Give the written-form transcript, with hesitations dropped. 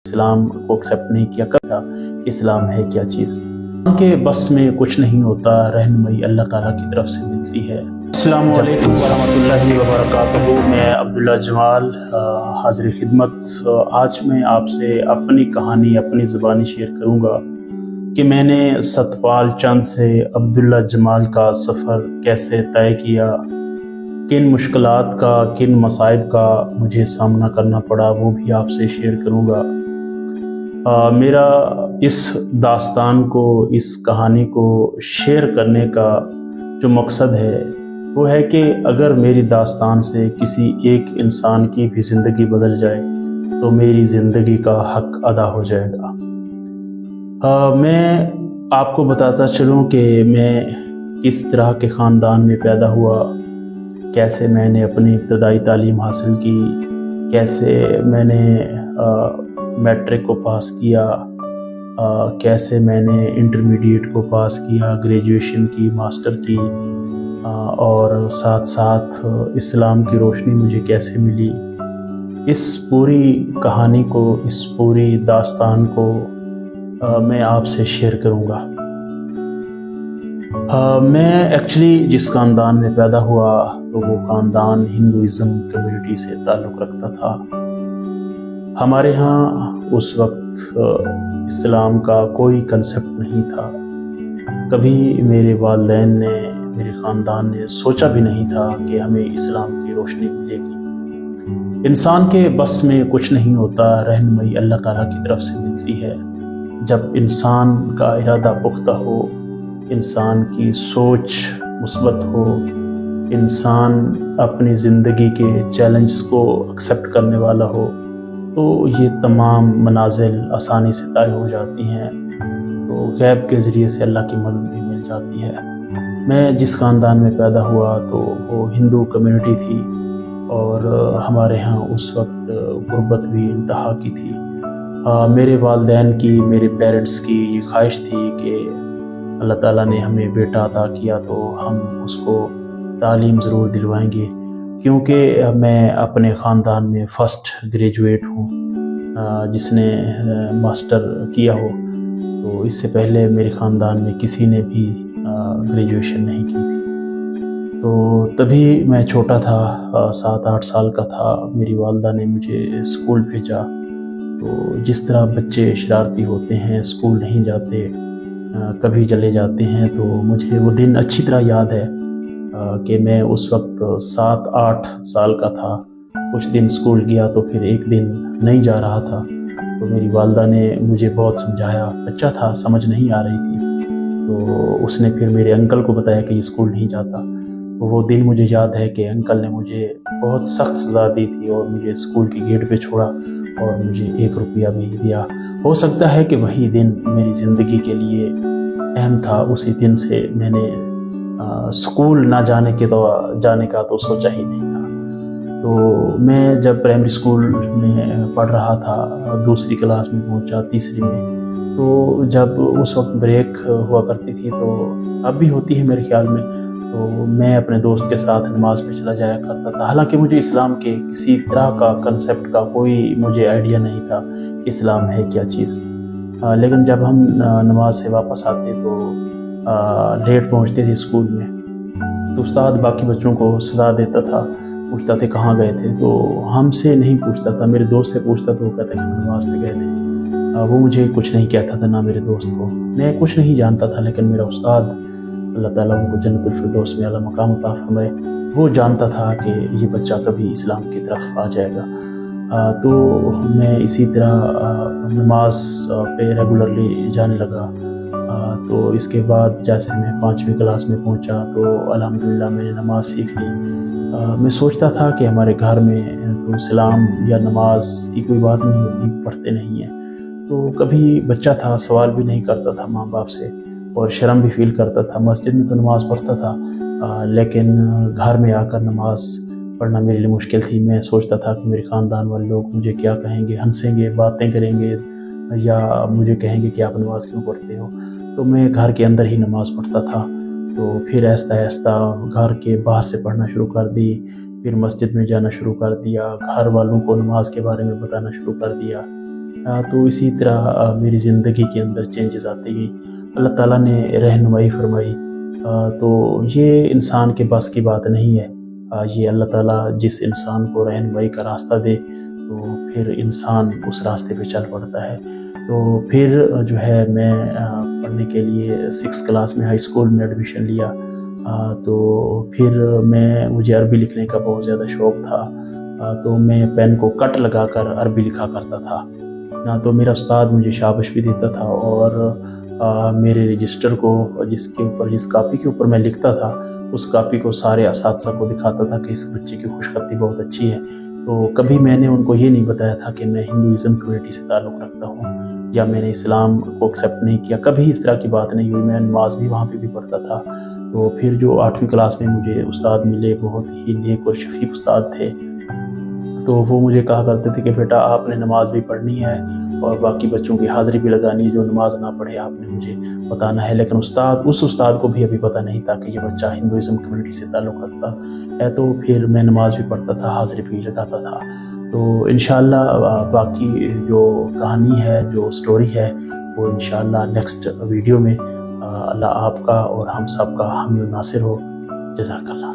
اسلام کو ایکسیپٹ نہیں کیا کرتا کہ اسلام ہے کیا چیز کے بس میں کچھ نہیں ہوتا، رہنمائی اللہ تعالیٰ کی طرف سے ملتی ہے۔ السلام علیکم ورحمۃ اللہ وبرکاتہ۔ میں عبداللہ جمال حاضر خدمت۔ آج میں آپ سے اپنی کہانی اپنی زبانی شیئر کروں گا کہ میں نے ستپال چند سے عبداللہ جمال کا سفر کیسے طے کیا، کن مشکلات کا کن مصائب کا مجھے سامنا کرنا پڑا، وہ بھی آپ سے شیئر کروں گا۔ میرا اس داستان کو، اس کہانی کو شیئر کرنے کا جو مقصد ہے وہ ہے کہ اگر میری داستان سے کسی ایک انسان کی بھی زندگی بدل جائے تو میری زندگی کا حق ادا ہو جائے گا۔ میں آپ کو بتاتا چلوں کہ میں کس طرح کے خاندان میں پیدا ہوا، کیسے میں نے اپنی ابتدائی تعلیم حاصل کی، کیسے میں نے میٹرک کو پاس کیا، کیسے میں نے انٹرمیڈیٹ کو پاس کیا، گریجویشن کی، ماسٹر کی، اور ساتھ ساتھ اسلام کی روشنی مجھے کیسے ملی۔ اس پوری کہانی کو، اس پوری داستان کو میں آپ سے شیئر کروں گا۔ میں ایکچولی جس خاندان میں پیدا ہوا تو وہ خاندان ہندوازم کمیونٹی سے تعلق رکھتا تھا۔ ہمارے ہاں اس وقت اسلام کا کوئی کنسیپٹ نہیں تھا۔ کبھی میرے والدین نے، میرے خاندان نے سوچا بھی نہیں تھا کہ ہمیں اسلام کی روشنی ملے گی۔ انسان کے بس میں کچھ نہیں ہوتا، رہنمائی اللہ تعالیٰ کی طرف سے ملتی ہے۔ جب انسان کا ارادہ پختہ ہو، انسان کی سوچ مثبت ہو، انسان اپنی زندگی کے چیلنجز کو ایکسیپٹ کرنے والا ہو، تو یہ تمام منازل آسانی سے طے ہو جاتی ہیں، تو غیب کے ذریعے سے اللہ کی مدد بھی مل جاتی ہے۔ میں جس خاندان میں پیدا ہوا تو وہ ہندو کمیونٹی تھی، اور ہمارے ہاں اس وقت غربت بھی انتہا کی تھی۔ میرے والدین کی، میرے پیرنٹس کی یہ خواہش تھی کہ اللہ تعالیٰ نے ہمیں بیٹا عطا کیا تو ہم اس کو تعلیم ضرور دلوائیں گے، کیونکہ میں اپنے خاندان میں فرسٹ گریجویٹ ہوں جس نے ماسٹر کیا ہو، تو اس سے پہلے میرے خاندان میں کسی نے بھی گریجویشن نہیں کی تھی۔ تو تبھی میں چھوٹا تھا، 7-8 سال کا تھا، میری والدہ نے مجھے اسکول بھیجا۔ تو جس طرح بچے شرارتی ہوتے ہیں، اسکول نہیں جاتے، کبھی چلے جاتے ہیں، تو مجھے وہ دن اچھی طرح یاد ہے کہ میں اس وقت 7-8 سال کا تھا۔ کچھ دن اسکول گیا تو پھر ایک دن نہیں جا رہا تھا، تو میری والدہ نے مجھے بہت سمجھایا، بچہ تھا، سمجھ نہیں آ رہی تھی، تو اس نے پھر میرے انکل کو بتایا کہ یہ اسکول نہیں جاتا۔ تو وہ دن مجھے یاد ہے کہ انکل نے مجھے بہت سخت سزا دی تھی اور مجھے اسکول کی گیٹ پہ چھوڑا اور مجھے 1 روپیہ بھی دیا۔ ہو سکتا ہے کہ وہی دن میری زندگی کے لیے اہم تھا۔ اسی دن سے میں نے اسکول نہ جانے کا تو سوچا ہی نہیں تھا۔ تو میں جب پرائمری اسکول میں پڑھ رہا تھا، 2ری کلاس میں پہنچا، 3ری میں، تو جب اس وقت بریک ہوا کرتی تھی، تو اب بھی ہوتی ہے میرے خیال میں، تو میں اپنے دوست کے ساتھ نماز پہ چلا جایا کرتا تھا۔ حالانکہ مجھے اسلام کے کسی طرح کا کنسیپٹ کا کوئی مجھے آئیڈیا نہیں تھا کہ اسلام ہے کیا چیز، لیکن جب ہم نماز سے واپس آتے تو لیٹ پہنچتے تھے اسکول میں، تو استاد باقی بچوں کو سزا دیتا تھا، پوچھتا تھے کہاں گئے تھے، تو ہم سے نہیں پوچھتا تھا، میرے دوست سے پوچھتا تو وہ کہتا کہ ہم نماز پہ گئے تھے۔ وہ مجھے کچھ نہیں کہتا تھا، نہ میرے دوست کو، میں کچھ نہیں جانتا تھا، لیکن میرا استاد، اللہ تعالیٰ ان کو جنت الفردوس میں اعلیٰ مقام عطا فرمائے، وہ جانتا تھا کہ یہ بچہ کبھی اسلام کی طرف آ جائے گا۔ تو میں اسی طرح نماز پہ ریگولرلی جانے لگا۔ تو اس کے بعد جیسے میں 5ویں کلاس میں پہنچا تو الحمدللہ میں نے نماز سیکھ لی۔ میں سوچتا تھا کہ ہمارے گھر میں تو اسلام یا نماز کی کوئی بات نہیں ہوتی، پڑھتے نہیں ہیں، تو کبھی بچہ تھا، سوال بھی نہیں کرتا تھا ماں باپ سے، اور شرم بھی فیل کرتا تھا۔ مسجد میں تو نماز پڑھتا تھا، لیکن گھر میں آ کر نماز پڑھنا میرے لیے مشکل تھی۔ میں سوچتا تھا کہ میرے خاندان والے لوگ مجھے کیا کہیں گے، ہنسیں گے، باتیں کریں گے، یا مجھے کہیں گے کہ آپ نماز کیوں پڑھتے ہو۔ تو میں گھر کے اندر ہی نماز پڑھتا تھا، تو پھر آہستہ آہستہ گھر کے باہر سے پڑھنا شروع کر دی، پھر مسجد میں جانا شروع کر دیا، گھر والوں کو نماز کے بارے میں بتانا شروع کر دیا۔ تو اسی طرح میری زندگی کے اندر چینجز آتی گئی، اللہ تعالیٰ نے رہنمائی فرمائی۔ تو یہ انسان کے بس کی بات نہیں ہے، یہ اللہ تعالیٰ جس انسان کو رہنمائی کا راستہ دے تو پھر انسان اس راستے پہ چل پڑتا ہے۔ تو پھر جو ہے میں پڑھنے کے لیے 6 کلاس میں ہائی اسکول میں ایڈمیشن لیا۔ تو پھر مجھے عربی لکھنے کا بہت زیادہ شوق تھا، تو میں پین کو کٹ لگا کر عربی لکھا کرتا تھا۔ تو میرا استاد مجھے شاباش بھی دیتا تھا، اور میرے رجسٹر کو جس کاپی کے اوپر میں لکھتا تھا اس کاپی کو سارے اساتذہ کو دکھاتا تھا کہ اس بچے کی خوش خطی بہت اچھی ہے۔ تو کبھی میں نے ان کو یہ نہیں بتایا تھا کہ میں ہندوازم کمیونٹی سے تعلق رکھتا ہوں یا میں نے اسلام کو ایکسیپٹ نہیں کیا، کبھی اس طرح کی بات نہیں ہوئی۔ میں نماز بھی وہاں پہ بھی پڑھتا تھا۔ تو پھر جو 8ویں کلاس میں مجھے استاد ملے، بہت ہی نیک اور شفیق استاد تھے، تو وہ مجھے کہا کرتے تھے کہ بیٹا آپ نے نماز بھی پڑھنی ہے اور باقی بچوں کی حاضری بھی لگانی ہے، جو نماز نہ پڑھے آپ نے مجھے بتانا ہے۔ لیکن اس استاد کو بھی ابھی پتہ نہیں تھا کہ یہ بچہ ہندوازم کمیونٹی سے تعلق رکھتا ہے۔ تو پھر میں نماز بھی پڑھتا تھا، حاضری بھی لگاتا تھا۔ تو انشاءاللہ باقی جو کہانی ہے، جو سٹوری ہے، وہ انشاءاللہ نیکسٹ ویڈیو میں۔ اللہ آپ کا اور ہم سب کا حامی و ناصر ہو۔ جزاک اللہ۔